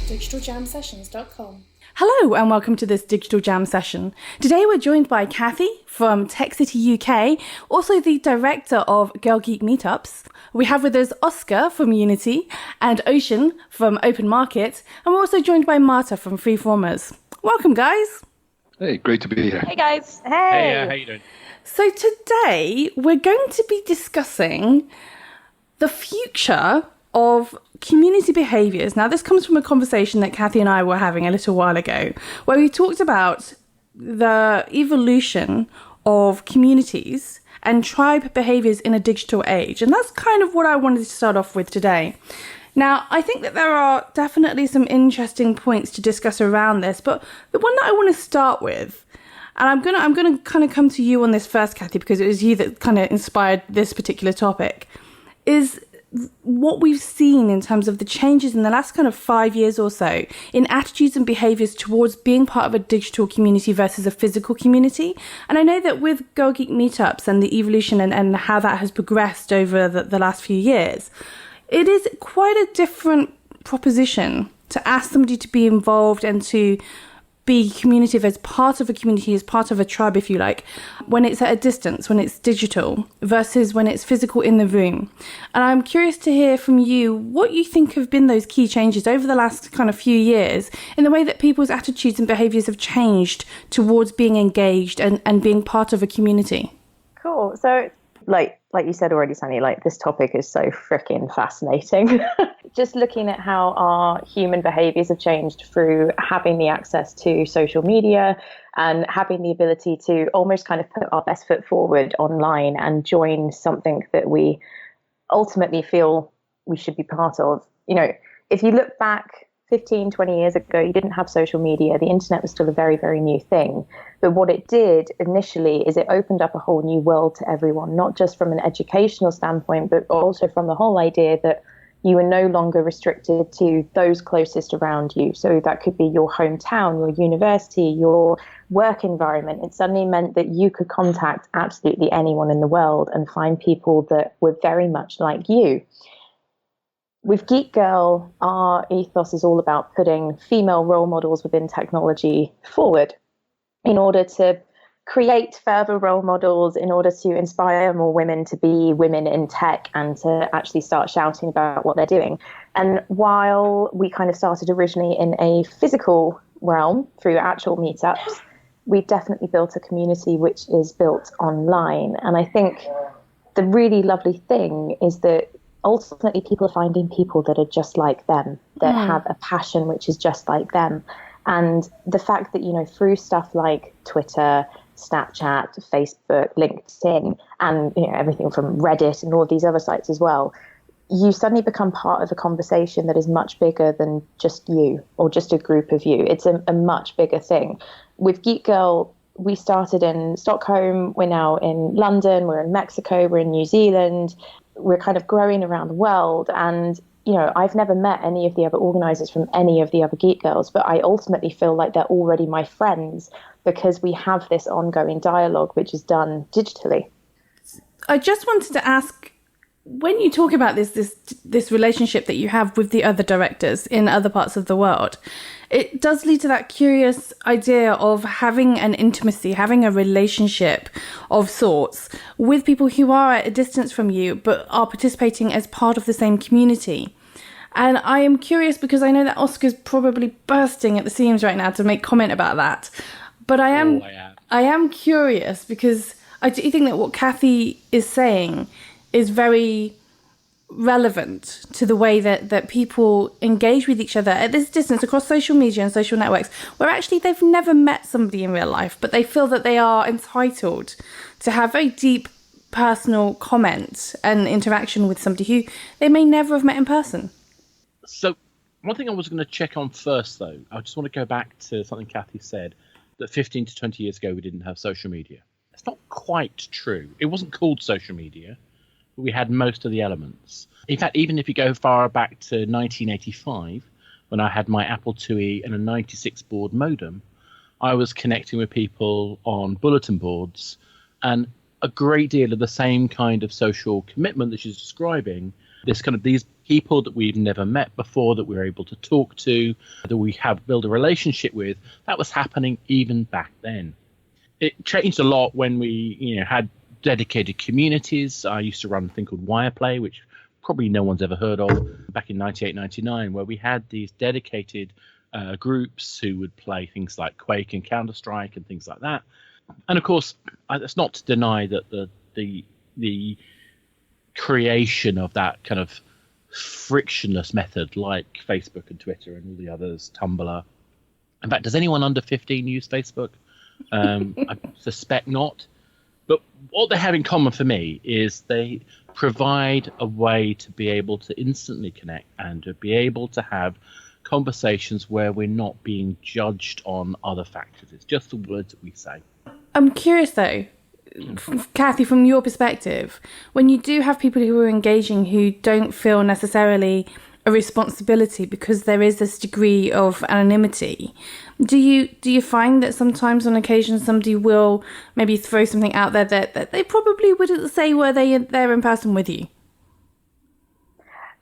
digitaljamsessions.com. Hello and welcome to this Digital Jam session. Today we're joined by Kathy from Tech City UK, also the director of Girl Geek Meetups. We have with us Oscar from Unity and Ocean from Open Market, and we're also joined by Marta from Freeformers. Welcome, guys. Hey, great to be here. Hey, guys. Hey, how you doing? So today we're going to be discussing the future of community behaviours. Now, this comes from a conversation that Kathy and I were having a little while ago, where we talked about the evolution of communities and tribe behaviours in a digital age. And that's kind of what I wanted to start off with today. Now, I think that there are definitely some interesting points to discuss around this, but the one that I want to start with, and I'm gonna kind of come to you on this first, Kathy, because it was you that kind of inspired this particular topic, is what we've seen in terms of the changes in the last kind of 5 years or so in attitudes and behaviours towards being part of a digital community versus a physical community. And I know that with Girl Geek Meetups and the evolution and how that has progressed over the last few years, it is quite a different proposition to ask somebody to be involved and to be communicative as part of a community, as part of a tribe, if you like, when it's at a distance, when it's digital, versus when it's physical in the room. And I'm curious to hear from you what you think have been those key changes over the last kind of few years in the way that people's attitudes and behaviours have changed towards being engaged and being part of a community. Cool. So, like you said already, Sunny, this topic is so freaking fascinating. Just looking at how our human behaviours have changed through having the access to social media and having the ability to almost kind of put our best foot forward online and join something that we ultimately feel we should be part of. You know, if you look back 15, 20 years ago, you didn't have social media. The internet was still a very, very new thing. But what it did initially is it opened up a whole new world to everyone, not just from an educational standpoint, but also from the whole idea that you are no longer restricted to those closest around you. So that could be your hometown, your university, your work environment. It suddenly meant that you could contact absolutely anyone in the world and find people that were very much like you. With Geek Girl, our ethos is all about putting female role models within technology forward in order to create further role models, in order to inspire more women to be women in tech and to actually start shouting about what they're doing. And while we kind of started originally in a physical realm through actual meetups, we've definitely built a community which is built online. And I think the really lovely thing is that ultimately people are finding people that are just like them, that have a passion which is just like them. And the fact that, you know, through stuff like Twitter, Snapchat, Facebook, LinkedIn, and, you know, everything from Reddit and all of these other sites as well, you suddenly become part of a conversation that is much bigger than just you or just a group of you. It's a much bigger thing. With Geek Girl, we started in Stockholm. We're now in London. We're in Mexico. We're in New Zealand. We're kind of growing around the world. And, you know, I've never met any of the other organisers from any of the other Geek Girls, but I ultimately feel like they're already my friends because we have this ongoing dialogue, which is done digitally. I just wanted to ask, when you talk about this relationship that you have with the other directors in other parts of the world, it does lead to that curious idea of having an intimacy, having a relationship of sorts with people who are at a distance from you, but are participating as part of the same community. And I am curious because I know that Oscar's probably bursting at the seams right now to make comment about that. But I am curious because I do think that what Kathy is saying is very relevant to the way that people engage with each other at this distance across social media and social networks, where actually they've never met somebody in real life, but they feel that they are entitled to have very deep personal comment and interaction with somebody who they may never have met in person. So one thing I was going to check on first, though, I just want to go back to something Kathy said, that 15 to 20 years ago we didn't have social media. It's not quite true. It wasn't called social media, but we had most of the elements. In fact, even if you go far back to 1985, when I had my Apple IIe and a 96 baud modem, I was connecting with people on bulletin boards, and a great deal of the same kind of social commitment that she's describing This kind of these people that we've never met before, that we're able to talk to, that we have built a relationship with. That was happening even back then. It changed a lot when we, had dedicated communities. I used to run a thing called Wireplay, which probably no one's ever heard of, back in 98, 99, where we had these dedicated groups who would play things like Quake and Counter-Strike and things like that. And of course, it's not to deny that the creation of that kind of frictionless method, like Facebook and Twitter and all the others, Tumblr. In fact, does anyone under 15 use Facebook? I suspect not. But what they have in common for me is they provide a way to be able to instantly connect and to be able to have conversations where we're not being judged on other factors. It's just the words that we say. I'm curious though, Kathy, from your perspective, when you do have people who are engaging who don't feel necessarily a responsibility because there is this degree of anonymity, do you find that sometimes on occasion somebody will maybe throw something out there that they probably wouldn't say were they there in person with you?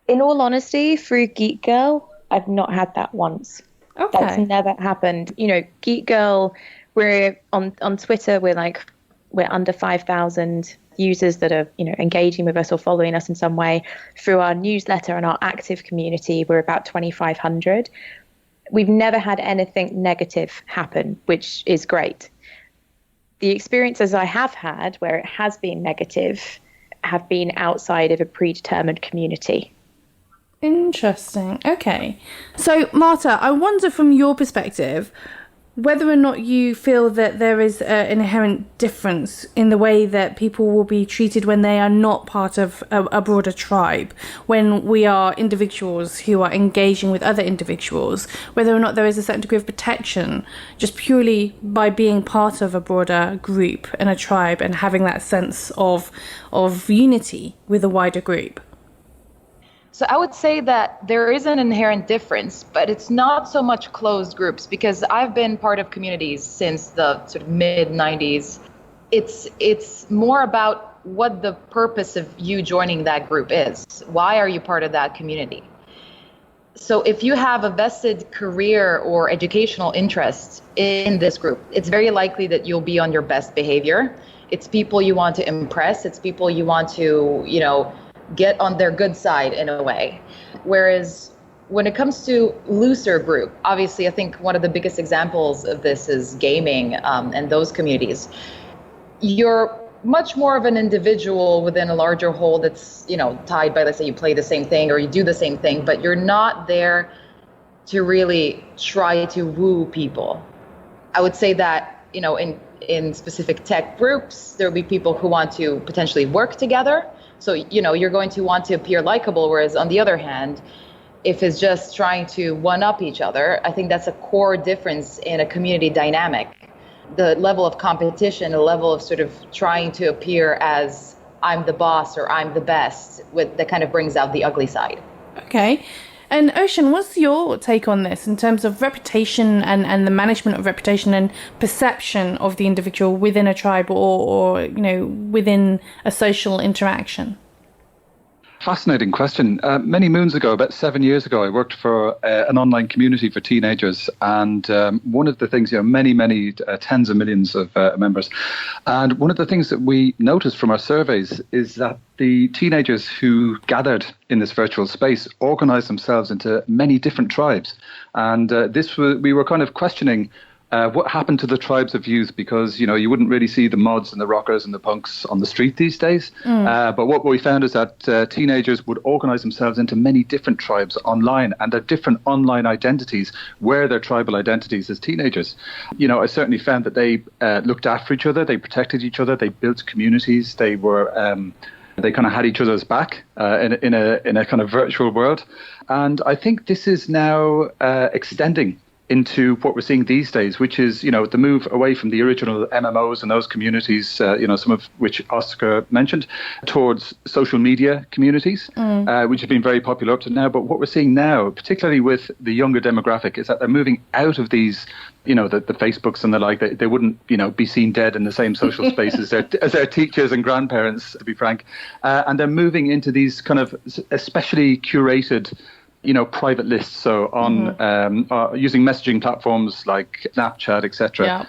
In all honesty, through Geek Girl, I've not had that once. Okay. That's never happened. Geek Girl, we're on Twitter, we're under 5,000 users that are, engaging with us or following us in some way. Through our newsletter and our active community, we're about 2,500. We've never had anything negative happen, which is great. The experiences I have had where it has been negative have been outside of a predetermined community. Interesting. Okay. So, Marta, I wonder from your perspective whether or not you feel that there is an inherent difference in the way that people will be treated when they are not part of a broader tribe, when we are individuals who are engaging with other individuals, whether or not there is a certain degree of protection just purely by being part of a broader group and a tribe and having that sense of unity with a wider group. So I would say that there is an inherent difference, but it's not so much closed groups, because I've been part of communities since the sort of mid-90s. It's more about what the purpose of you joining that group is. Why are you part of that community? So if you have a vested career or educational interest in this group, it's very likely that you'll be on your best behavior. It's people you want to impress. It's people you want to, get on their good side in a way. Whereas when it comes to looser group, obviously I think one of the biggest examples of this is gaming and those communities. You're much more of an individual within a larger whole that's, tied by, let's say you play the same thing or you do the same thing, but you're not there to really try to woo people. I would say that, in specific tech groups, there'll be people who want to potentially work together. So, you're going to want to appear likable, whereas on the other hand, if it's just trying to one-up each other, I think that's a core difference in a community dynamic. The level of competition, the level of sort of trying to appear as I'm the boss or I'm the best, that kind of brings out the ugly side. Okay. And Ocean, what's your take on this in terms of reputation and the management of reputation and perception of the individual within a tribe or within a social interaction? Fascinating question. Many moons ago, about 7 years ago, I worked for an online community for teenagers. And one of the things, many tens of millions of members. And one of the things that we noticed from our surveys is that the teenagers who gathered in this virtual space organized themselves into many different tribes. And we were kind of questioning what happened to the tribes of youth, because, you wouldn't really see the mods and the rockers and the punks on the street these days. But what we found is that teenagers would organize themselves into many different tribes online, and their different online identities were their tribal identities as teenagers. I certainly found that they looked after each other, they protected each other, they built communities, they were... They kind of had each other's back in a kind of virtual world. And I think this is now extending into what we're seeing these days, which is, the move away from the original MMOs and those communities, some of which Oscar mentioned, towards social media communities, which have been very popular up to now. But what we're seeing now, particularly with the younger demographic, is that they're moving out of these, the Facebooks and the like. They wouldn't, be seen dead in the same social space as their teachers and grandparents, to be frank. And they're moving into these kind of especially curated, private lists. So on using messaging platforms like Snapchat, etc.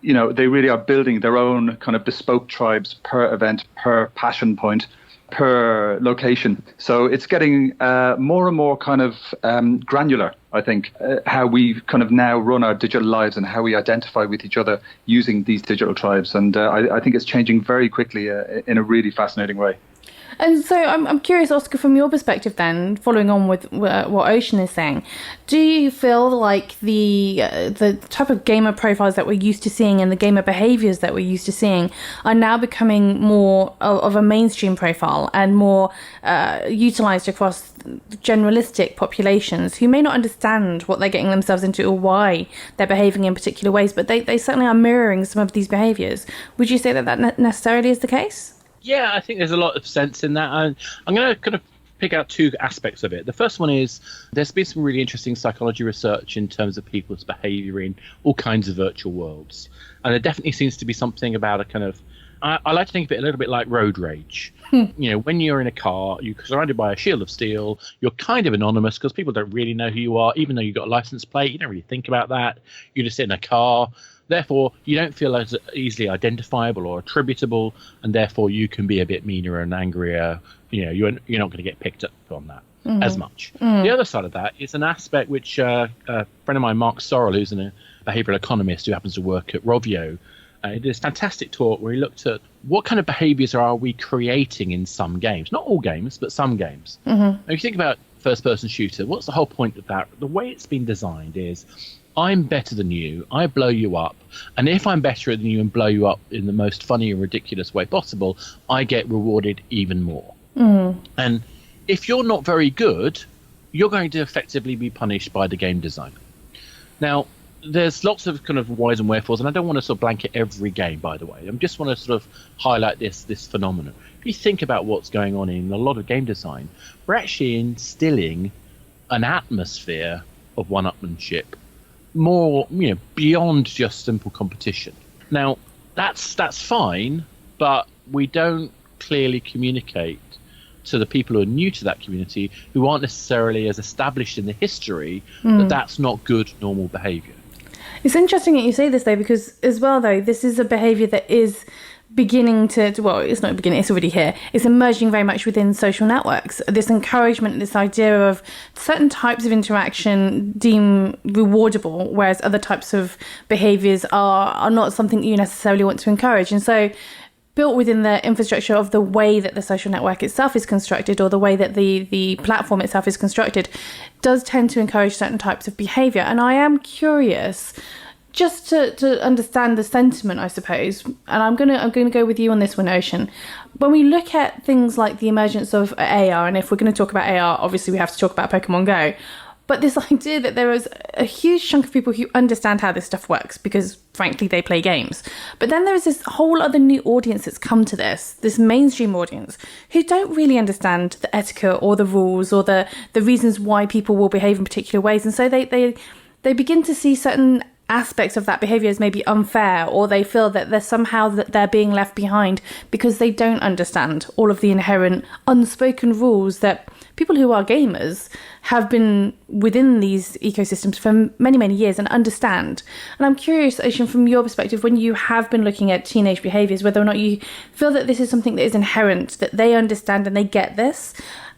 Yeah. They really are building their own kind of bespoke tribes per event, per passion point, per location. So it's getting more and more kind of granular, I think, how we kind of now run our digital lives and how we identify with each other using these digital tribes. And I think it's changing very quickly in a really fascinating way. And so I'm curious, Oscar, from your perspective then, following on with what Ocean is saying, do you feel like the type of gamer profiles that we're used to seeing and the gamer behaviours that we're used to seeing are now becoming more of a mainstream profile and more utilised across generalistic populations who may not understand what they're getting themselves into or why they're behaving in particular ways, but they certainly are mirroring some of these behaviours? Would you say that necessarily is the case? Yeah, I think there's a lot of sense in that. I'm going to kind of pick out two aspects of it. The first one is there's been some really interesting psychology research in terms of people's behaviour in all kinds of virtual worlds. And there definitely seems to be something about a kind of, I like to think of it a little bit like road rage. When you're in a car, you're surrounded by a shield of steel, you're kind of anonymous because people don't really know who you are. Even though you've got a license plate, you don't really think about that. You just sit in a car. Therefore, you don't feel as easily identifiable or attributable, and therefore you can be a bit meaner and angrier. You're not going to get picked up on that as much. The other side of that is an aspect which a friend of mine, Mark Sorrell, who's a behavioural economist who happens to work at Rovio, he did this fantastic talk where he looked at what kind of behaviours are we creating in some games. Not all games, but some games. Now, if you think about first-person shooter, what's the whole point of that? The way it's been designed is, I'm better than you, I blow you up, and if I'm better than you and blow you up in the most funny and ridiculous way possible, I get rewarded even more. And if you're not very good, you're going to effectively be punished by the game designer. Now, there's lots of kind of whys and wherefores, and I don't want to sort of blanket every game, by the way. I just want to sort of highlight this phenomenon. If you think about what's going on in a lot of game design, we're actually instilling an atmosphere of one-upmanship, more, beyond just simple competition. Now, that's fine, but we don't clearly communicate to the people who are new to that community, who aren't necessarily as established in the history, that that's not good normal behaviour. It's interesting that you say this, though, because as well, though, this is a behaviour that is beginning well, it's not beginning, it's already here. It's emerging very much within social networks. This encouragement, this idea of certain types of interaction deem rewardable, whereas other types of behaviours are not something you necessarily want to encourage. And so built within the infrastructure of the way that the social network itself is constructed, or the way that the platform itself is constructed, does tend to encourage certain types of behaviour. And I am curious, just to understand the sentiment, I suppose, and I'm gonna go with you on this one, Ocean. When we look at things like the emergence of AR, and if we're going to talk about AR, obviously we have to talk about Pokemon Go. But this idea that there is a huge chunk of people who understand how this stuff works because, frankly, they play games. But then there is this whole other new audience that's come to this mainstream audience, who don't really understand the etiquette or the rules or the reasons why people will behave in particular ways. And so they begin to see certain aspects of that behaviour as maybe unfair, or they feel that they're being left behind because they don't understand all of the inherent unspoken rules that people who are gamers have been within these ecosystems for many, many years and understand. And I'm curious, Ocean, from your perspective, when you have been looking at teenage behaviours, whether or not you feel that this is something that is inherent, that they understand and they get this,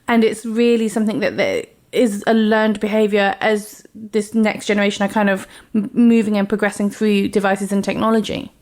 and it's really something that is a learned behaviour as this next generation are kind of moving and progressing through devices and technology.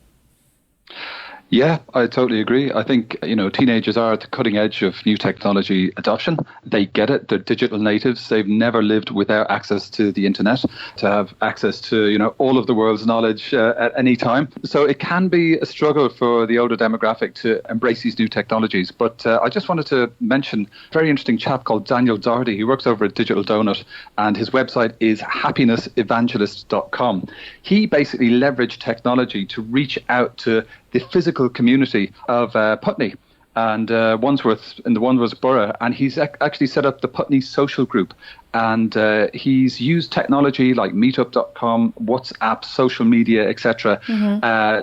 Yeah, I totally agree. I think, teenagers are at the cutting edge of new technology adoption. They get it. They're digital natives. They've never lived without access to the internet, to have access to, all of the world's knowledge at any time. So it can be a struggle for the older demographic to embrace these new technologies. But I just wanted to mention a very interesting chap called Daniel Doherty. He works over at Digital Donut, and his website is happinessevangelist.com. He basically leveraged technology to reach out to the physical community of Putney and Wandsworth, in the Wandsworth borough, and he's actually set up the Putney social group, and he's used technology like meetup.com, WhatsApp, social media, etc.,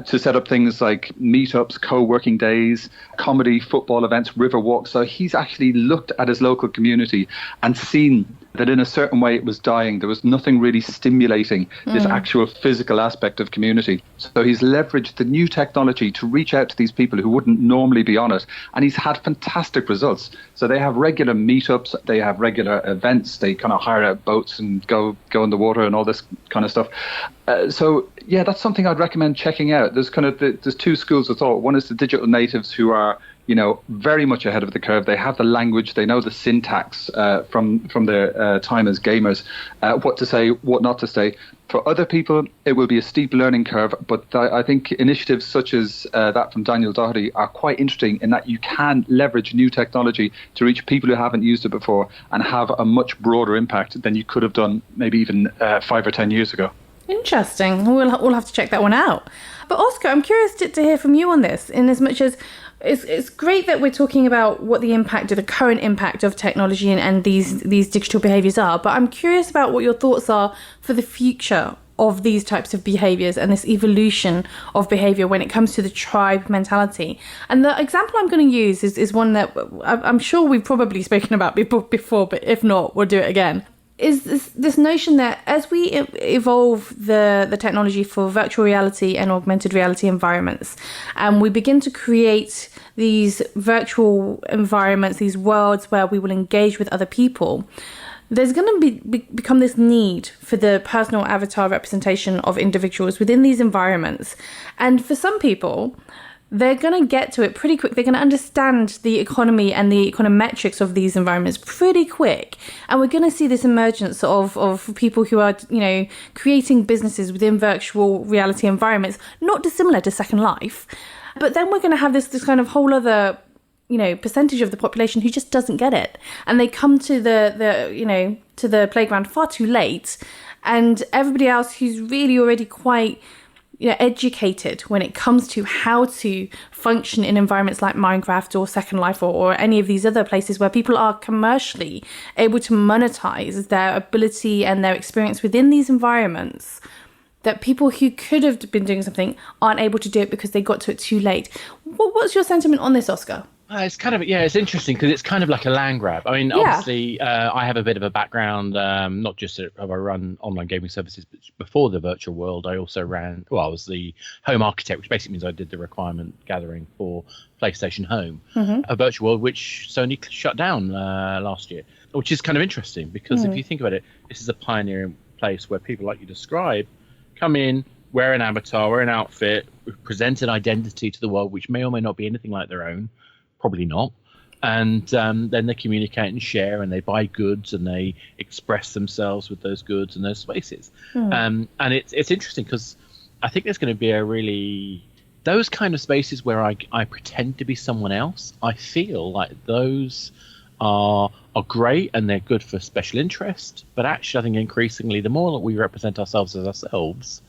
to set up things like meetups, co-working days, comedy, football events, river walks. So he's actually looked at his local community and seen that in a certain way it was dying. There was nothing really stimulating this actual physical aspect of community. So he's leveraged the new technology to reach out to these people who wouldn't normally be on it. And he's had fantastic results. So they have regular meetups, they have regular events, they kind of hire out boats and go in the water and all this kind of stuff. So yeah, that's something I'd recommend checking out. There's there's two schools of thought. One is the digital natives who are very much ahead of the curve. They have the language, they know the syntax from their time as gamers, what to say, what not to say. For other people, it will be a steep learning curve, but I think initiatives such as that from Daniel Doherty are quite interesting in that you can leverage new technology to reach people who haven't used it before and have a much broader impact than you could have done maybe even 5 or 10 years ago. Interesting. We'll have to check that one out. But Oscar, I'm curious to hear from you on this, in as much as it's great that we're talking about what the impact, or the current impact of technology and these digital behaviours are, but I'm curious about what your thoughts are for the future of these types of behaviours and this evolution of behaviour when it comes to the tribe mentality. And the example I'm going to use is one that I'm sure we've probably spoken about before, but if not, we'll do it again. Is this notion that as we evolve the technology for virtual reality and augmented reality environments, and we begin to create these virtual environments, these worlds where we will engage with other people, there's going to become this need for the personal avatar representation of individuals within these environments. And for some people, they're going to get to it pretty quick. They're going to understand the economy and the econometrics of these environments pretty quick. And we're going to see this emergence of people who are, creating businesses within virtual reality environments, not dissimilar to Second Life. But then we're going to have this kind of whole other, percentage of the population who just doesn't get it. And they come to the playground far too late. And everybody else who's really already quite educated when it comes to how to function in environments like Minecraft or Second Life or any of these other places where people are commercially able to monetize their ability and their experience within these environments, that people who could have been doing something aren't able to do it because they got to it too late. What's your sentiment on this, Oscar? It's kind of, it's interesting because it's kind of like a land grab. I mean, obviously, I have a bit of a background, not just have I run online gaming services, but before the virtual world, I also I was the home architect, which basically means I did the requirement gathering for PlayStation Home, a virtual world which Sony shut down last year, which is kind of interesting because if you think about it, this is a pioneering place where people like you describe come in, wear an avatar, wear an outfit, present an identity to the world, which may or may not be anything like their own. Probably not. And then they communicate and share, and they buy goods, and they express themselves with those goods and those spaces. And it's interesting because I think there's going to be those kind of spaces where I pretend to be someone else. I feel like those are great and they're good for special interest. But actually, I think increasingly, the more that we represent ourselves as ourselves,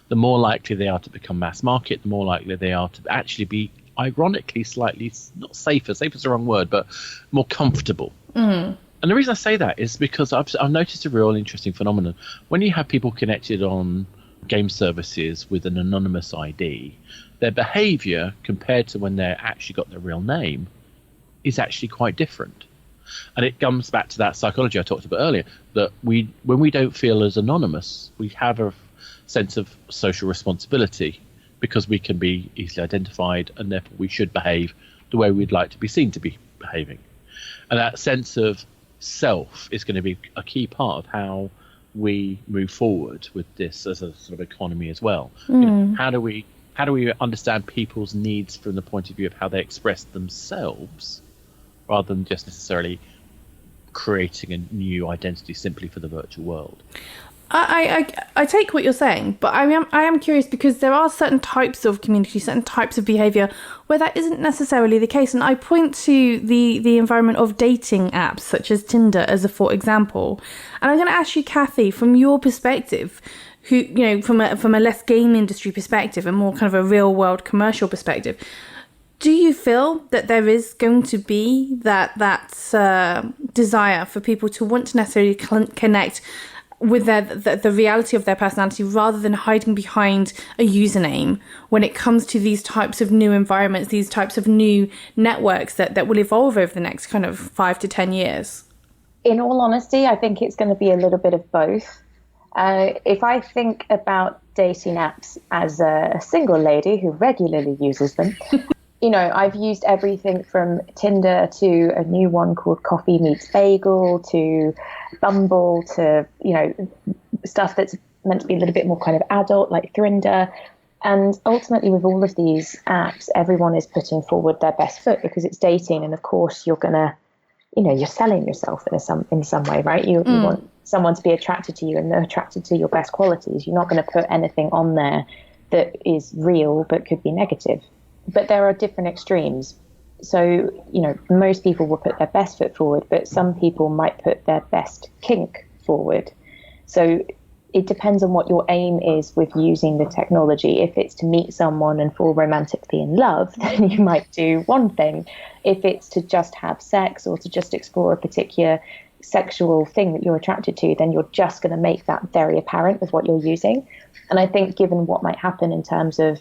the more likely they are to become mass market, the more likely they are to actually be ironically slightly, not safe is the wrong word, but more comfortable. And the reason I say that is because I've noticed a real interesting phenomenon. When you have people connected on game services with an anonymous ID, their behavior compared to when they're actually got their real name is actually quite different. And it comes back to that psychology I talked about earlier, that when we don't feel as anonymous, we have a sense of social responsibility, because we can be easily identified, and therefore we should behave the way we'd like to be seen to be behaving. And that sense of self is going to be a key part of how we move forward with this as a sort of economy as well. How do we how do we understand people's needs from the point of view of how they express themselves, rather than just necessarily creating a new identity simply for the virtual world? I take what you're saying, but I am curious, because there are certain types of community, certain types of behaviour where that isn't necessarily the case. And I point to the environment of dating apps such as Tinder as a for example. And I'm going to ask you, Kathy, from your perspective, who, you know, from a less game industry perspective and more kind of a real world commercial perspective, do you feel that there is going to be that desire for people to want to necessarily connect with the reality of their personality rather than hiding behind a username when it comes to these types of new environments, these types of new networks that will evolve over the next kind of 5 to 10 years? In all honesty, I think it's going to be a little bit of both. If I think about dating apps as a single lady who regularly uses them, you know, I've used everything from Tinder to a new one called Coffee Meets Bagel to Bumble to, you know, stuff that's meant to be a little bit more kind of adult like Thrinder. And ultimately with all of these apps, everyone is putting forward their best foot because it's dating. And of course you're going to, you know, you're selling yourself in some way, right? You want someone to be attracted to you and they're attracted to your best qualities. You're not going to put anything on there that is real but could be negative. But there are different extremes. So, you know, most people will put their best foot forward, but some people might put their best kink forward. So it depends on what your aim is with using the technology. If it's to meet someone and fall romantically in love, then you might do one thing. If it's to just have sex or to just explore a particular sexual thing that you're attracted to, then you're just going to make that very apparent with what you're using. And I think given what might happen in terms of,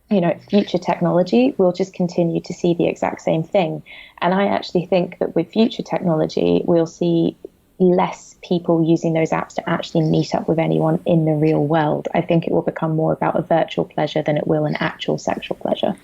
you know, future technology, we'll just continue to see the exact same thing. And I actually think that with future technology, we'll see less people using those apps to actually meet up with anyone in the real world. I think it will become more about a virtual pleasure than it will an actual sexual pleasure.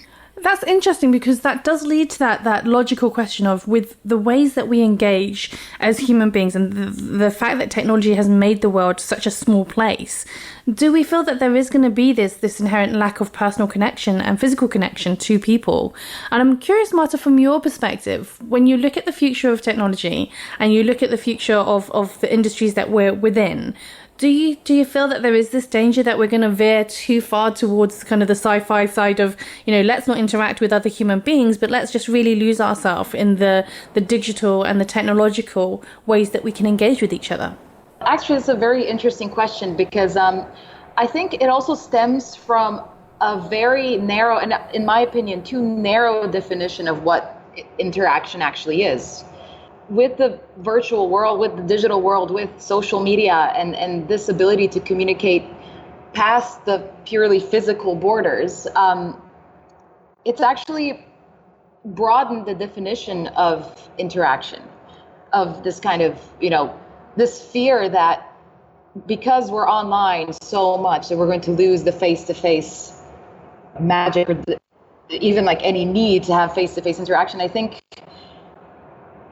That's interesting, because that does lead to that logical question of, with the ways that we engage as human beings and the fact that technology has made the world such a small place, do we feel that there is going to be this inherent lack of personal connection and physical connection to people? And I'm curious, Marta, from your perspective, when you look at the future of technology and you look at the future of the industries that we're within, do you feel that there is this danger that we're going to veer too far towards kind of the sci-fi side of, you know, let's not interact with other human beings, but let's just really lose ourselves in the digital and the technological ways that we can engage with each other? Actually, it's a very interesting question, because I think it also stems from a very narrow, and in my opinion, too narrow definition of what interaction actually is. With the virtual world, with the digital world, with social media and this ability to communicate past the purely physical borders, it's actually broadened the definition of interaction, of this kind of, you know, this fear that because we're online so much that we're going to lose the face-to-face magic, or even like any need to have face-to-face interaction, I think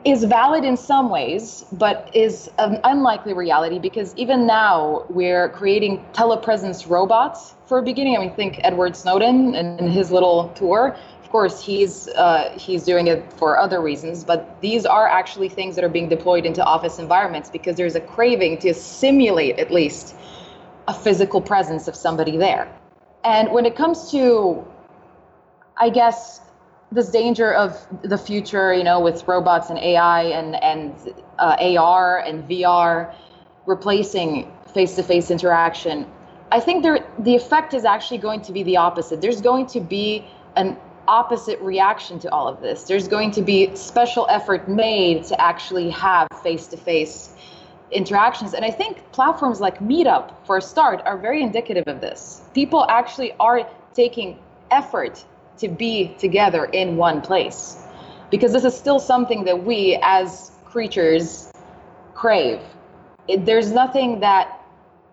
is valid in some ways, but is an unlikely reality, because even now we're creating telepresence robots for a beginning. I mean, think Edward Snowden and his little tour. Of course, he's doing it for other reasons, but these are actually things that are being deployed into office environments because there's a craving to simulate at least a physical presence of somebody there. And when it comes to, I guess, this danger of the future, you know, with robots and AI and AR and VR replacing face-to-face interaction, I think the effect is actually going to be the opposite. There's going to be an opposite reaction to all of this. There's going to be special effort made to actually have face-to-face interactions. And I think platforms like Meetup, for a start, are very indicative of this. People actually are taking effort to be together in one place, because this is still something that we as creatures crave. There's nothing that,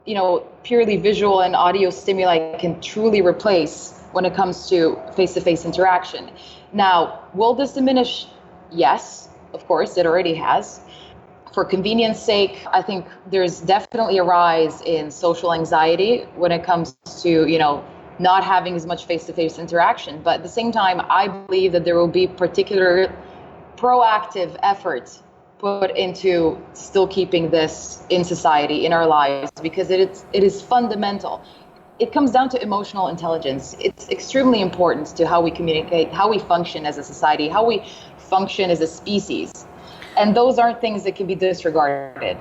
you know, purely visual and audio stimuli can truly replace when it comes to face-to-face interaction. Now, will this diminish? Yes, of course, it already has. For convenience sake, I think there's definitely a rise in social anxiety when it comes to, you know, not having as much face-to-face interaction. But at the same time, I believe that there will be particular proactive efforts put into still keeping this in society, in our lives, because it is fundamental. It comes down to emotional intelligence. It's extremely important to how we communicate, how we function as a society, how we function as a species. And those aren't things that can be disregarded.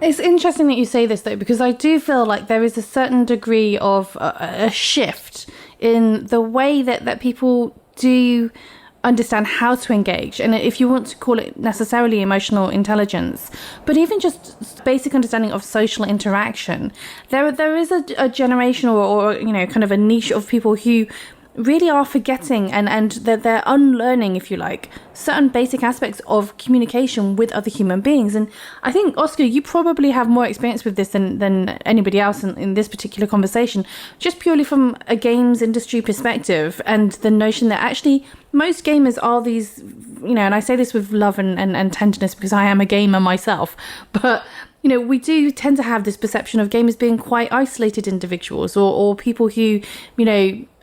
It's interesting that you say this, though, because I do feel like there is a certain degree of a shift in the way that people do understand how to engage, and if you want to call it necessarily emotional intelligence, but even just basic understanding of social interaction, there is a generational or kind of a niche of people who really are forgetting and they're unlearning, if you like, certain basic aspects of communication with other human beings. And I think, Oscar, you probably have more experience with this than anybody else in this particular conversation, just purely from a games industry perspective, and the notion that actually most gamers are these, and I say this with love and tenderness because I am a gamer myself, but we do tend to have this perception of gamers being quite isolated individuals or people who,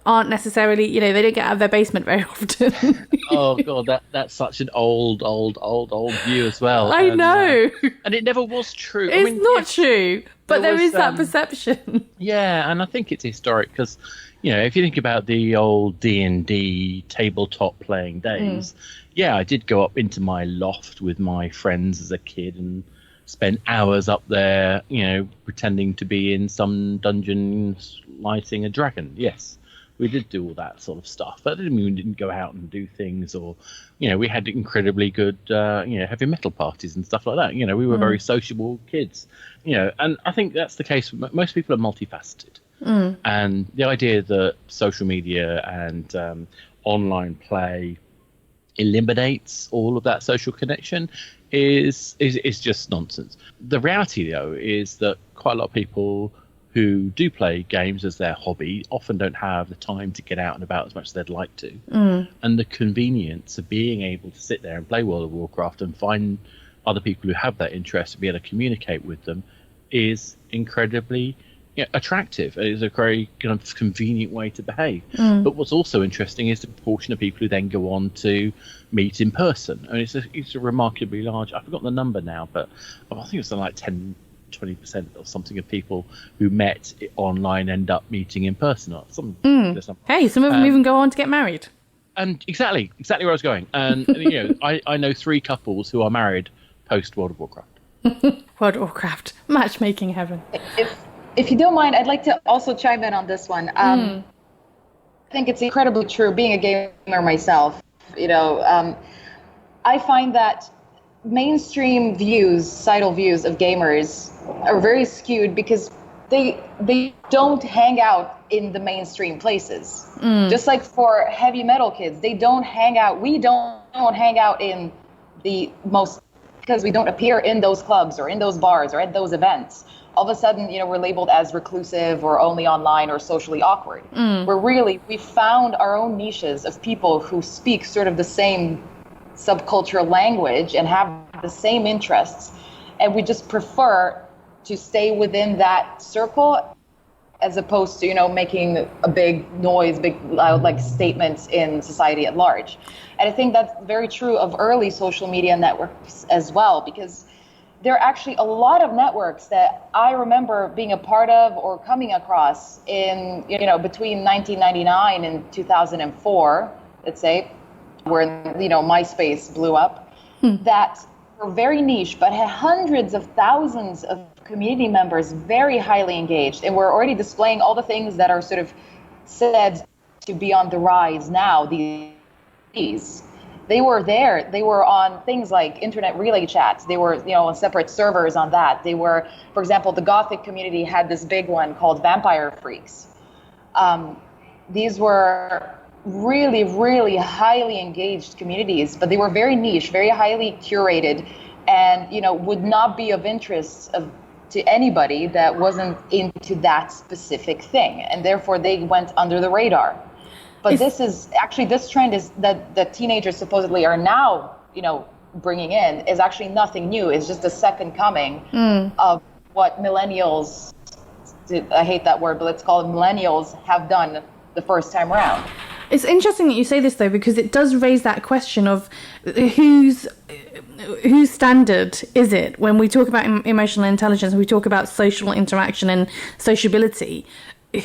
aren't necessarily, they don't get out of their basement very often. Oh God, that's such an old view as well. I know. And it never was true. It's not true, but there is that perception. Yeah, and I think it's historic because, if you think about the old D&D tabletop playing days, I did go up into my loft with my friends as a kid and spend hours up there, pretending to be in some dungeon lighting a dragon. Yes. We did do all that sort of stuff, but that didn't mean we didn't go out and do things, or, we had incredibly good, heavy metal parties and stuff like that. We were very sociable kids, and I think that's the case. Most people are multifaceted. And the idea that social media and online play eliminates all of that social connection is just nonsense. The reality, though, is that quite a lot of people who do play games as their hobby often don't have the time to get out and about as much as they'd like to. And the convenience of being able to sit there and play World of Warcraft and find other people who have that interest to be able to communicate with them is incredibly attractive. It is a very kind of convenient way to behave. But what's also interesting is the proportion of people who then go on to meet in person. I mean, it's a remarkably large, I've forgotten the number now, but I think it's something like 20% or something of people who met online end up meeting in person or something. Hey, some of them even go on to get married. And exactly where I was going. And I know 3 couples who are married post World of Warcraft. World of Warcraft, matchmaking heaven. If you don't mind, I'd like to also chime in on this one. I think it's incredibly true. Being a gamer myself, I find that mainstream views, societal views of gamers are very skewed because they don't hang out in the mainstream places. Just like for heavy metal kids, we don't hang out in the most, because we don't appear in those clubs or in those bars or at those events. All of a sudden, we're labeled as reclusive or only online or socially awkward. We found our own niches of people who speak sort of the same subcultural language and have the same interests, and we just prefer to stay within that circle as opposed to making a big noise, big loud like statements in society at large. And I think that's very true of early social media networks as well, because there are actually a lot of networks that I remember being a part of or coming across in between 1999 and 2004, let's say, where MySpace blew up, that were very niche, but had hundreds of thousands of community members, very highly engaged, and were already displaying all the things that are sort of said to be on the rise now. These, they were there. They were on things like internet relay chats. They were, on separate servers on that. They were, for example, the Gothic community had this big one called Vampire Freaks. These were really, really highly engaged communities, but they were very niche, very highly curated, and would not be of interest to anybody that wasn't into that specific thing, and therefore they went under the radar. But this trend is that teenagers supposedly are now bringing in is actually nothing new. It's just the second coming of what millennials, I hate that word, but let's call it millennials, have done the first time around. It's interesting that you say this, though, because it does raise that question of whose standard is it when we talk about emotional intelligence, we talk about social interaction and sociability.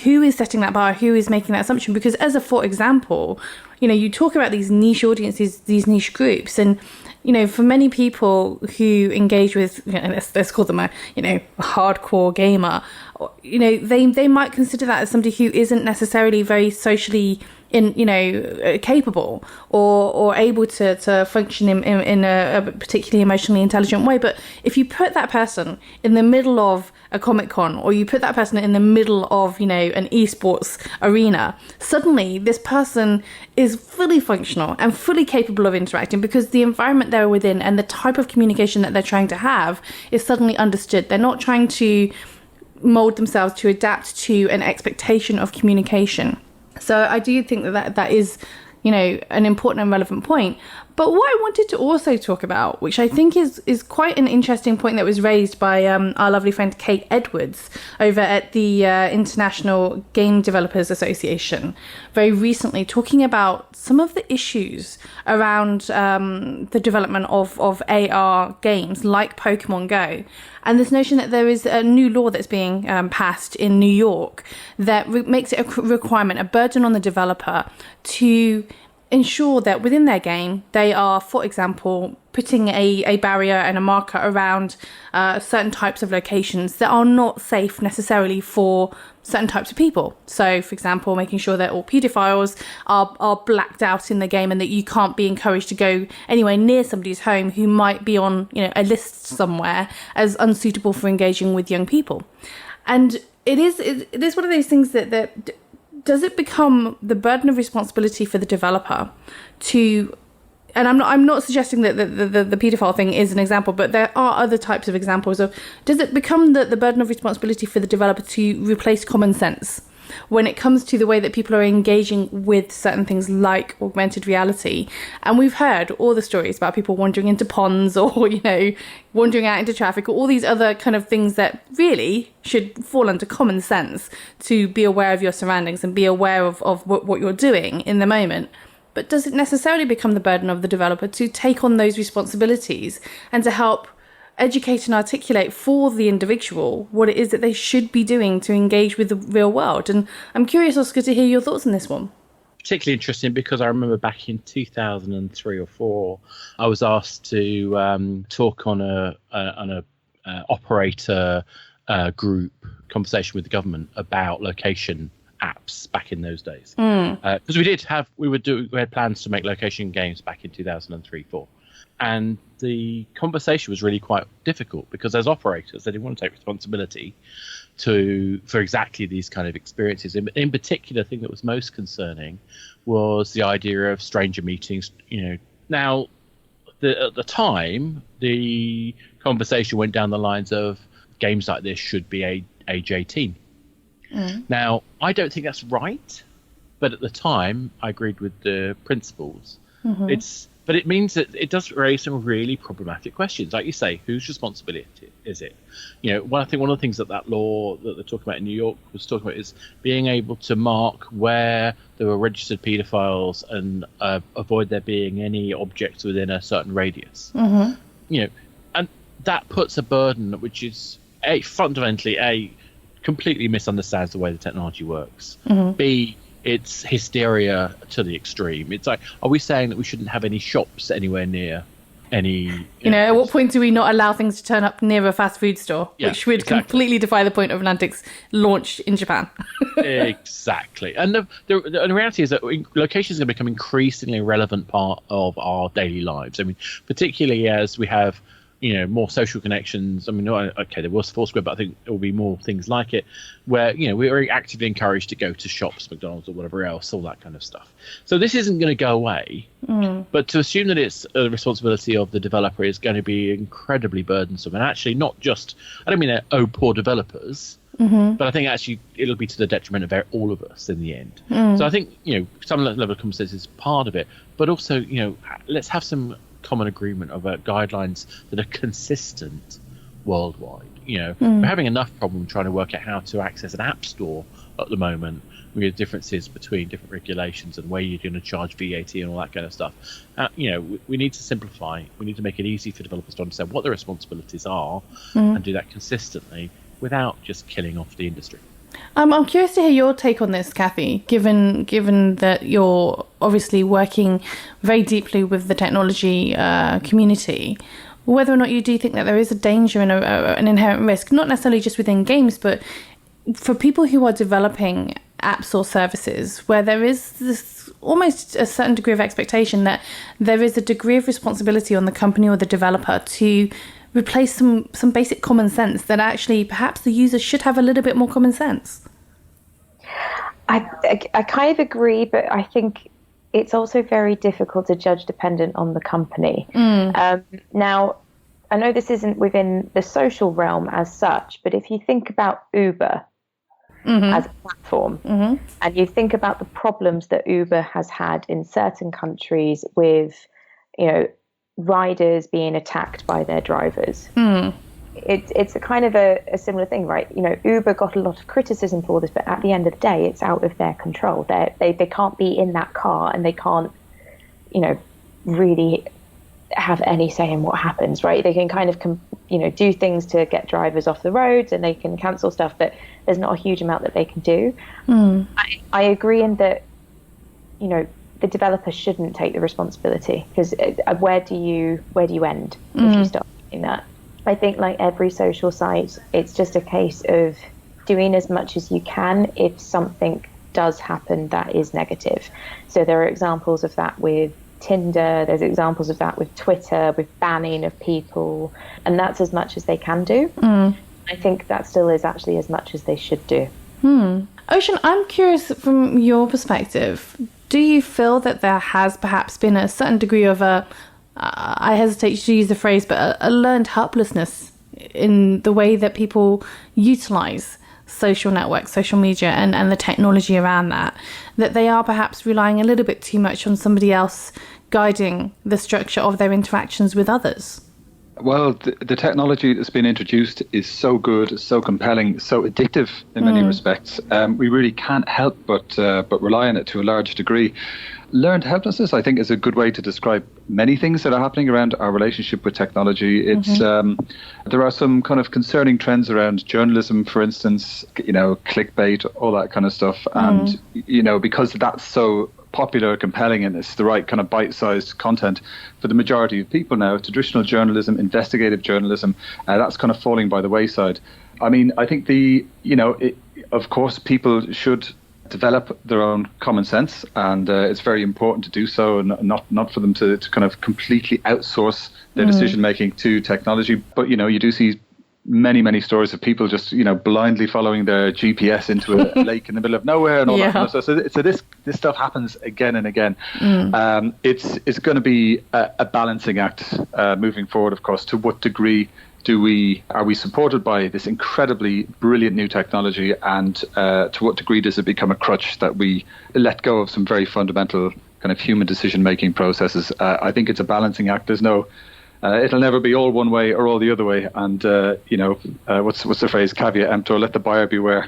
Who is setting that bar? Who is making that assumption? Because for example, you talk about these niche audiences, these niche groups, and for many people who engage with, let's call them a hardcore gamer, they might consider that as somebody who isn't necessarily very socially capable or able to function in a particularly emotionally intelligent way. But if you put that person in the middle of a Comic-Con, or you put that person in the middle of an esports arena, suddenly this person is fully functional and fully capable of interacting, because the environment they're within and the type of communication that they're trying to have is suddenly understood. They're not trying to mold themselves to adapt to an expectation of communication. So I do think that is, an important and relevant point. But what I wanted to also talk about, which I think is quite an interesting point that was raised by our lovely friend Kate Edwards over at the International Game Developers Association very recently, talking about some of the issues around the development of AR games like Pokemon Go. And this notion that there is a new law that's being passed in New York that makes it a requirement, a burden on the developer to ensure that within their game they are, for example, putting a barrier and a marker around certain types of locations that are not safe necessarily for certain types of people. So, for example, making sure that all paedophiles are blacked out in the game and that you can't be encouraged to go anywhere near somebody's home who might be on a list somewhere as unsuitable for engaging with young people. And it is one of those things that does it become the burden of responsibility for the developer to, and I'm not suggesting that the paedophile thing is an example, but there are other types of examples of, does it become the burden of responsibility for the developer to replace common sense when it comes to the way that people are engaging with certain things like augmented reality? And we've heard all the stories about people wandering into ponds or, wandering out into traffic, or all these other kind of things that really should fall under common sense to be aware of your surroundings and be aware of what you're doing in the moment. But does it necessarily become the burden of the developer to take on those responsibilities and to help educate and articulate for the individual what it is that they should be doing to engage with the real world? And I'm curious, Oscar, to hear your thoughts on this one. Particularly interesting because I remember back in 2003 or 4, I was asked to talk on a operator group conversation with the government about location apps back in those days. Because we had plans to make location games back in 2003-4. And the conversation was really quite difficult because as operators, they didn't want to take responsibility for exactly these kind of experiences. In particular, the thing that was most concerning was the idea of stranger meetings. Now, at the time, the conversation went down the lines of games like this should be age 18. Now, I don't think that's right, but at the time, I agreed with the principles. But it means that it does raise some really problematic questions. Like you say, whose responsibility is it? I think one of the things that law that they're talking about in New York was talking about is being able to mark where there were registered paedophiles and avoid there being any objects within a certain radius. And that puts a burden which is fundamentally completely misunderstands the way the technology works. B, it's hysteria to the extreme. It's like, are we saying that we shouldn't have any shops anywhere near any... at what point do we not allow things to turn up near a fast food store? Yeah, which would completely defy the point of Niantic's launch in Japan. Exactly. And the reality is that location is going to become increasingly a relevant part of our daily lives. I mean, particularly as we have more social connections. I mean, okay, there was Foursquare, but I think there will be more things like it where, we're actively encouraged to go to shops, McDonald's or whatever else, all that kind of stuff. So this isn't going to go away, but to assume that it's a responsibility of the developer is going to be incredibly burdensome. And actually not just, I don't mean poor developers, but I think actually it'll be to the detriment of all of us in the end. So I think, some level of consensus is part of it, but also, let's have some common agreement of guidelines that are consistent worldwide. We're having enough problem trying to work out how to access an app store at the moment. We have differences between different regulations and where you're going to charge VAT and all that kind of stuff. We need to simplify. We need to make it easy for developers to understand what their responsibilities are and do that consistently without just killing off the industry. I'm curious to hear your take on this, Kathy, given that you're obviously working very deeply with the technology community, whether or not you do think that there is a danger and an inherent risk, not necessarily just within games, but for people who are developing apps or services, where there is this almost a certain degree of expectation that there is a degree of responsibility on the company or the developer to replace some basic common sense, that actually perhaps the user should have a little bit more common sense. I kind of agree, but I think it's also very difficult to judge dependent on the company. Now, I know this isn't within the social realm as such, but if you think about Uber as a platform, and you think about the problems that Uber has had in certain countries with, riders being attacked by their drivers. It's a kind of a similar thing, right? Uber got a lot of criticism for this, but at the end of the day, it's out of their control. They can't be in that car, and they can't, really have any say in what happens, right? They can kind of, do things to get drivers off the roads, and they can cancel stuff, but there's not a huge amount that they can do. I agree in that, the developer shouldn't take the responsibility, because where do you end if you start doing that? I think, like every social site, it's just a case of doing as much as you can if something does happen that is negative. So there are examples of that with Tinder, there's examples of that with Twitter, with banning of people, and that's as much as they can do. I think that still is actually as much as they should do. Ocean, I'm curious from your perspective, do you feel that there has perhaps been a certain degree of I hesitate to use the phrase, but a learned helplessness in the way that people utilise social networks, social media, and the technology around that they are perhaps relying a little bit too much on somebody else guiding the structure of their interactions with others? Well, the technology that's been introduced is so good, so compelling, so addictive in many respects. We really can't help but rely on it to a large degree. Learned helplessness, I think, is a good way to describe many things that are happening around our relationship with technology. It's there are some kind of concerning trends around journalism, for instance, clickbait, all that kind of stuff. And, because that's so popular, compelling, and it's the right kind of bite-sized content for the majority of people now, traditional journalism, investigative journalism, that's kind of falling by the wayside. I mean, I think of course, people should develop their own common sense, and it's very important to do so, and not for them to kind of completely outsource their decision making to technology. But you do see many stories of people just blindly following their GPS into a lake in the middle of nowhere and all that kind of stuff. So this stuff happens again and again. It's going to be a balancing act moving forward, of course. To what degree are we supported by this incredibly brilliant new technology, and to what degree does it become a crutch that we let go of some very fundamental kind of human decision making processes? I think it's a balancing act. There's no it'll never be all one way or all the other way, and what's the phrase, caveat emptor, let the buyer beware.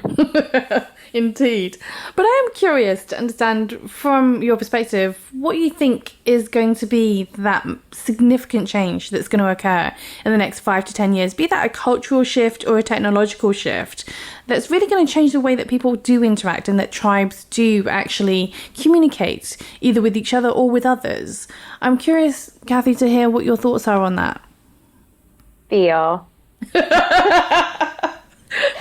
Indeed. But I am curious to understand from your perspective what you think is going to be that significant change that's going to occur in the next 5 to 10 years, be that a cultural shift or a technological shift, that's really going to change the way that people do interact and that tribes do actually communicate either with each other or with others. I'm curious, Kathy, to hear what your thoughts are on that. VR.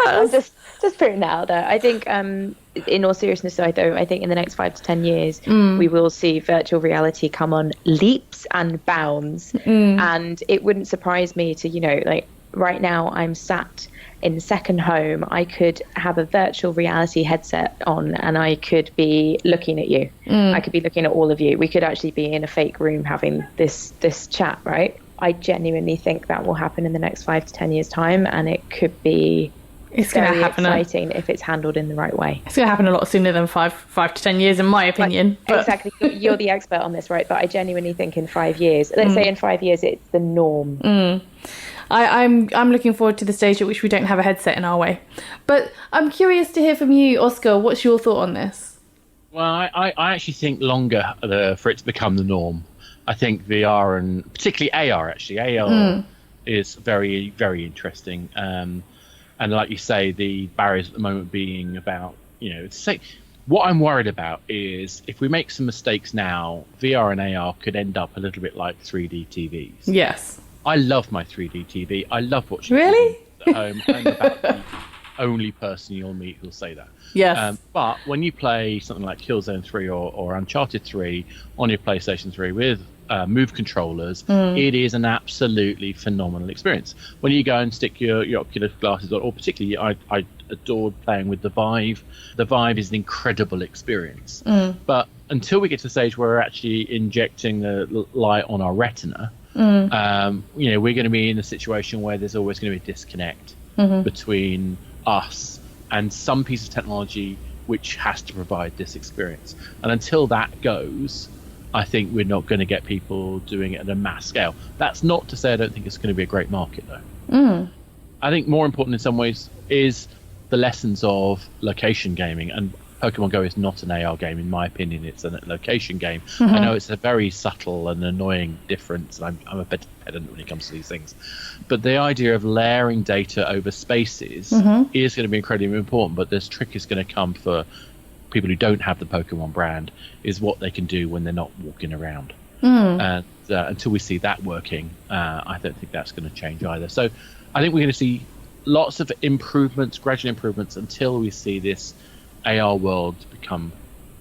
I'm just putting it out there. I think, in all seriousness, I think in the next 5 to 10 years, we will see virtual reality come on leaps and bounds. And it wouldn't surprise me to, right now I'm sat in the second home. I could have a virtual reality headset on and I could be looking at you. I could be looking at all of you. We could actually be in a fake room having this chat, right? I genuinely think that will happen in the next 5 to 10 years time, and it could be very exciting if it's handled in the right way. It's going to happen a lot sooner than 5 to 10 years, in my opinion. Exactly. You're the expert on this, right? But I genuinely think in 5 years, let's say in 5 years, it's the norm. I'm looking forward to the stage at which we don't have a headset in our way. But I'm curious to hear from you, Oscar. What's your thought on this? Well, I actually think longer for it to become the norm. I think VR and particularly AR, actually. AR is very, very interesting. And like you say, the barriers at the moment being about, what I'm worried about is if we make some mistakes now, VR and AR could end up a little bit like 3D TVs. Yes. I love my 3D TV. I love watching really? TVs at home. I'm about the only person you'll meet who'll say that. Yes. But when you play something like Killzone 3 or Uncharted 3 on your PlayStation 3 with Move controllers, it is an absolutely phenomenal experience. When you go and stick your Oculus glasses on, or particularly I adored playing with the Vive. The Vive is an incredible experience. But until we get to the stage where we're actually injecting the light on our retina, we're going to be in a situation where there's always going to be a disconnect between us and some piece of technology which has to provide this experience. And until that goes, I think we're not going to get people doing it at a mass scale. That's not to say I don't think it's going to be a great market, though. I think more important in some ways is the lessons of location gaming. And Pokemon Go is not an AR game, in my opinion. It's a location game. I know it's a very subtle and annoying difference. And I'm a bit pedant when it comes to these things. But the idea of layering data over spaces is going to be incredibly important. But this trick is going to come for people who don't have the Pokemon brand, is what they can do when they're not walking around. And until we see that working, I don't think that's going to change either. So I think we're going to see lots of improvements, gradual improvements, until we see this AR world become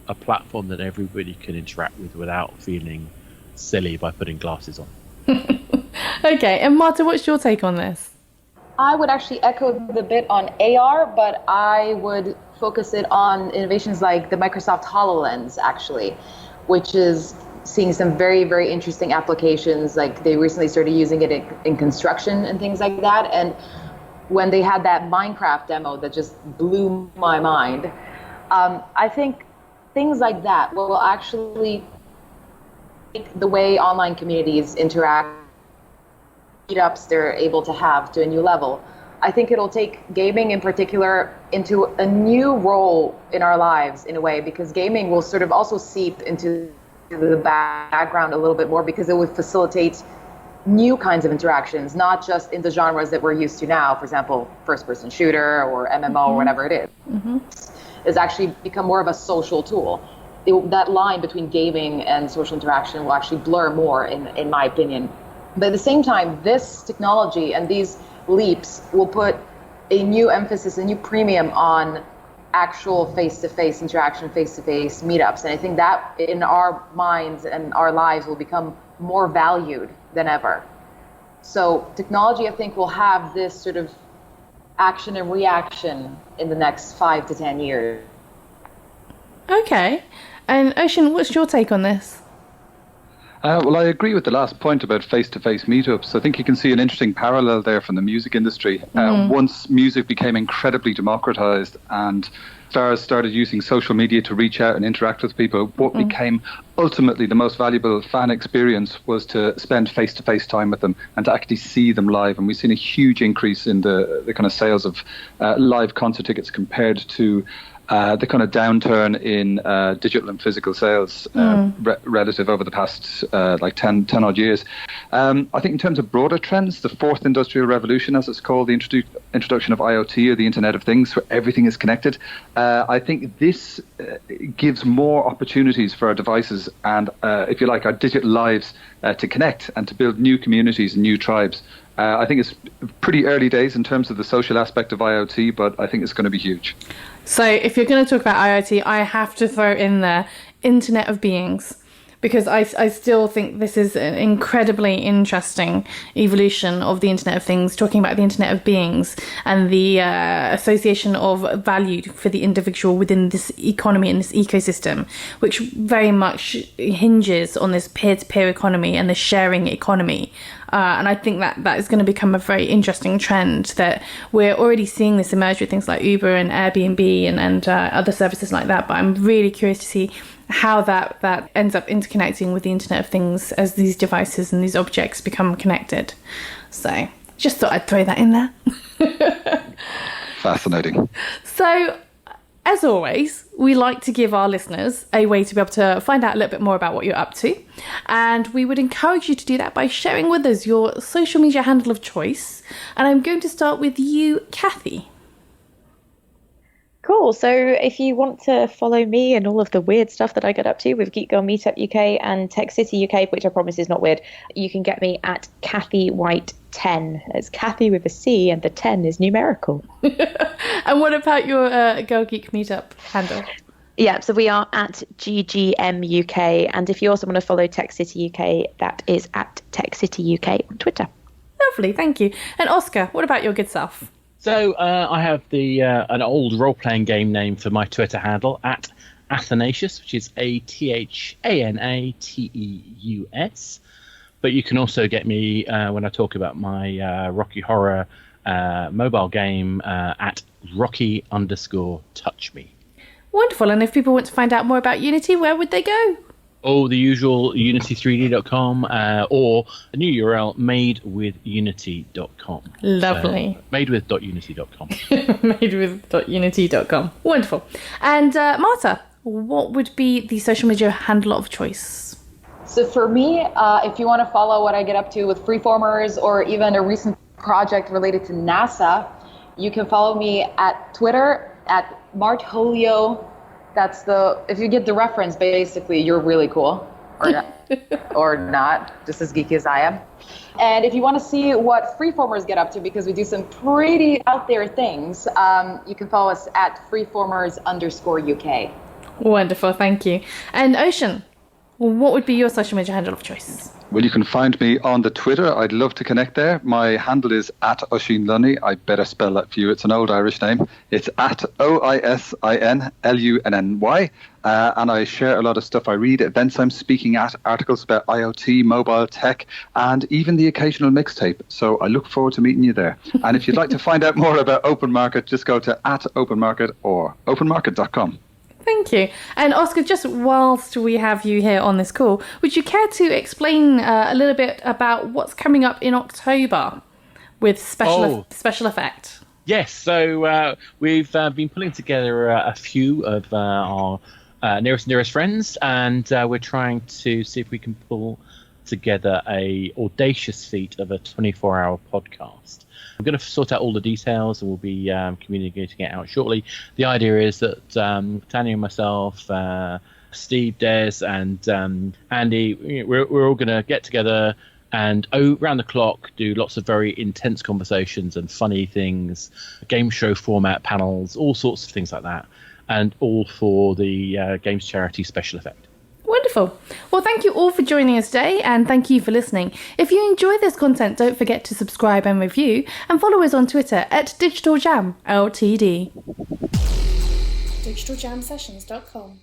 a platform that everybody can interact with without feeling silly by putting glasses on. Okay, and Marta, what's your take on this? I would actually echo the bit on AR, but I would focus it on innovations like the Microsoft HoloLens, actually, which is seeing some very, very interesting applications. Like they recently started using it in construction and things like that. And when they had that Minecraft demo that just blew my mind, I think things like that will actually make the way online communities interact, meetups they're able to have, to a new level. I think it'll take gaming in particular into a new role in our lives in a way, because gaming will sort of also seep into the background a little bit more, because it would facilitate new kinds of interactions, not just in the genres that we're used to now, for example, first-person shooter or MMO or whatever it is. It's actually become more of a social tool. That line between gaming and social interaction will actually blur more, in my opinion. But at the same time, this technology and these leaps will put a new emphasis, a new premium on actual face-to-face interaction, face-to-face meetups. And I think that in our minds and our lives will become more valued than ever. So technology, I think, will have this sort of action and reaction in the next 5 to 10 years. Okay. And Ocean, what's your take on this? Well, I agree with the last point about face-to-face meetups. I think you can see an interesting parallel there from the music industry. Once music became incredibly democratized and stars started using social media to reach out and interact with people, what became ultimately the most valuable fan experience was to spend face-to-face time with them and to actually see them live. And we've seen a huge increase in the kind of sales of live concert tickets compared to the kind of downturn in digital and physical sales relative over the past 10 odd years. I think in terms of broader trends, the fourth industrial revolution, as it's called, the introduction of IoT, or the Internet of Things, where everything is connected, I think this gives more opportunities for our devices and, if you like, our digital lives to connect and to build new communities and new tribes. I think it's pretty early days in terms of the social aspect of IoT, but I think it's going to be huge. So if you're going to talk about IoT, I have to throw in there Internet of Beings, because I still think this is an incredibly interesting evolution of the Internet of Things, talking about the Internet of Beings and the association of value for the individual within this economy and this ecosystem, which very much hinges on this peer-to-peer economy and the sharing economy. And I think that is going to become a very interesting trend, that we're already seeing this emerge with things like Uber and Airbnb and other services like that. But I'm really curious to see how that ends up interconnecting with the Internet of Things as these devices and these objects become connected. So Just thought I'd throw that in there. Fascinating. So, as always, we like to give our listeners a way to be able to find out a little bit more about what you're up to. And we would encourage you to do that by sharing with us your social media handle of choice. And I'm going to start with you, Kathy. Cool. So if you want to follow me and all of the weird stuff that I get up to with Geek Girl Meetup UK and Tech City UK, which I promise is not weird, you can get me at Kathy White 10. It's Kathy with a C and the 10 is numerical. And what about your Girl Geek Meetup handle? Yeah, so we are at GGM UK. And if you also want to follow Tech City UK, that is at Tech City UK on Twitter. Lovely, thank you. And Oscar, what about your good self? So I have an old role-playing game name for my Twitter handle at Athanasius, which is ATHANATEUS. But you can also get me when I talk about my Rocky Horror mobile game at Rocky_Touch Me. Wonderful. And if people want to find out more about Unity, where would they go? Oh, the usual unity3d.com or a new URL, madewithunity.com. Lovely. So, madewith.unity.com. madewith.unity.com. Wonderful. And Marta, what would be the social media handle of choice? So for me, if you want to follow what I get up to with Freeformers or even a recent project related to NASA, you can follow me at Twitter at martholio. That's if you get the reference, basically, you're really cool. Or not, or not, just as geeky as I am. And if you want to see what Freeformers get up to, because we do some pretty out there things, you can follow us at freeformers_UK. Wonderful, thank you. And Ocean, what would be your social media handle of choice? Well, you can find me on the Twitter. I'd love to connect there. My handle is at Oisín Lunny. I better spell that for you. It's an old Irish name. It's at OISINLUNNY. And I share a lot of stuff I read, events I'm speaking at, articles about IoT, mobile tech, and even the occasional mixtape. So I look forward to meeting you there. And if you'd like to find out more about Open Market, just go to @openmarket or openmarket.com. Thank you. And Oscar, just whilst we have you here on this call, would you care to explain a little bit about what's coming up in October with Special Effect? Yes, so we've been pulling together a few of our nearest friends, and we're trying to see if we can pull together a audacious feat of a 24-hour podcast. I'm going to sort out all the details and we'll be communicating it out shortly. The idea is that Tanya and myself, Steve, Des, and Andy, we're all going to get together and round the clock do lots of very intense conversations and funny things, game show format panels, all sorts of things like that, and all for the games charity Special Effect. Wonderful. Well, thank you all for joining us today, and thank you for listening. If you enjoy this content, don't forget to subscribe and review, and follow us on Twitter at Digital Jam Ltd. digitaljamsessions.com